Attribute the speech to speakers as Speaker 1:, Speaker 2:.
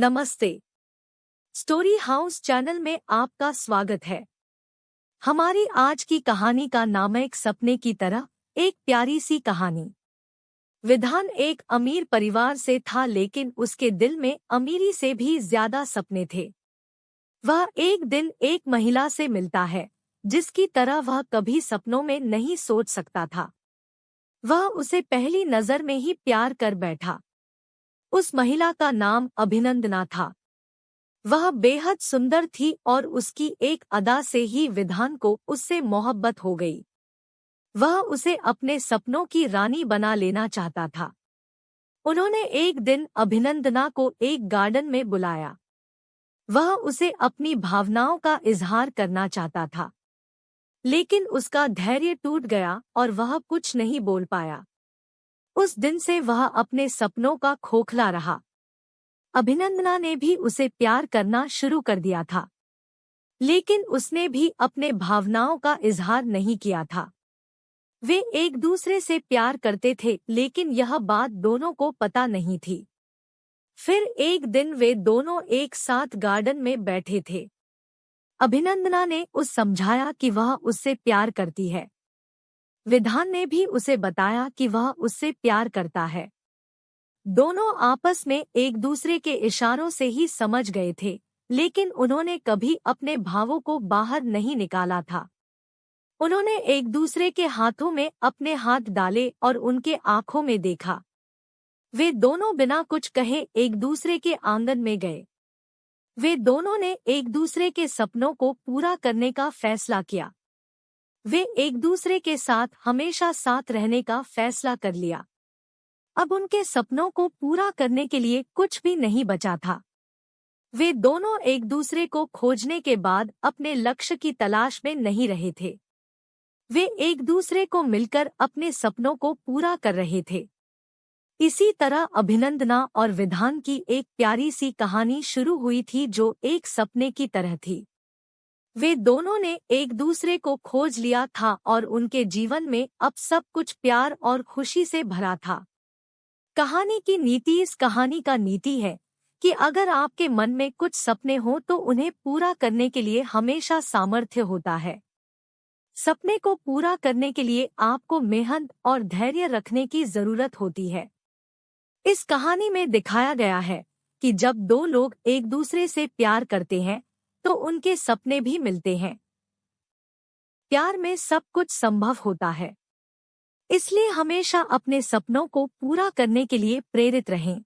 Speaker 1: नमस्ते। Story house channel में आपका स्वागत है। हमारी आज की कहानी का नाम है एक सपने की तरह, एक प्यारी सी कहानी। विधान एक अमीर परिवार से था, लेकिन उसके दिल में अमीरी से भी ज्यादा सपने थे। वह एक दिन एक महिला से मिलता है जिसकी तरह वह कभी सपनों में नहीं सोच सकता था। वह उसे पहली नजर में ही प्यार कर बैठा। उस महिला का नाम अभिनंदना था। वह बेहद सुंदर थी और उसकी एक अदा से ही विधान को उससे मोहब्बत हो गई। वह उसे अपने सपनों की रानी बना लेना चाहता था। उन्होंने एक दिन अभिनंदना को एक गार्डन में बुलाया। वह उसे अपनी भावनाओं का इजहार करना चाहता था, लेकिन उसका धैर्य टूट गया और वह कुछ नहीं बोल पाया। उस दिन से वह अपने सपनों का खोखला रहा। अभिनंदना ने भी उसे प्यार करना शुरू कर दिया था, लेकिन उसने भी अपने भावनाओं का इजहार नहीं किया था। वे एक दूसरे से प्यार करते थे, लेकिन यह बात दोनों को पता नहीं थी। फिर एक दिन वे दोनों एक साथ गार्डन में बैठे थे। अभिनंदना ने उसे समझाया कि वह उससे प्यार करती है। विधान ने भी उसे बताया कि वह उससे प्यार करता है। दोनों आपस में एक दूसरे के इशारों से ही समझ गए थे, लेकिन उन्होंने कभी अपने भावों को बाहर नहीं निकाला था। उन्होंने एक दूसरे के हाथों में अपने हाथ डाले और उनके आंखों में देखा। वे दोनों बिना कुछ कहे एक दूसरे के आंगन में गए। वे दोनों ने एक दूसरे के सपनों को पूरा करने का फैसला किया। वे एक दूसरे के साथ हमेशा साथ रहने का फैसला कर लिया। अब उनके सपनों को पूरा करने के लिए कुछ भी नहीं बचा था। वे दोनों एक दूसरे को खोजने के बाद अपने लक्ष्य की तलाश में नहीं रहे थे। वे एक दूसरे को मिलकर अपने सपनों को पूरा कर रहे थे। इसी तरह अभिनंदना और विधान की एक प्यारी सी कहानी शुरू हुई थी, जो एक सपने की तरह थी। वे दोनों ने एक दूसरे को खोज लिया था और उनके जीवन में अब सब कुछ प्यार और खुशी से भरा था। कहानी की नीति इस कहानी का नीति है कि अगर आपके मन में कुछ सपने हो तो उन्हें पूरा करने के लिए हमेशा सामर्थ्य होता है। सपने को पूरा करने के लिए आपको मेहनत और धैर्य रखने की जरूरत होती है। इस कहानी में दिखाया गया है कि जब दो लोग एक दूसरे से प्यार करते हैं तो उनके सपने भी मिलते हैं। प्यार में सब कुछ संभव होता है, इसलिए हमेशा अपने सपनों को पूरा करने के लिए प्रेरित रहें।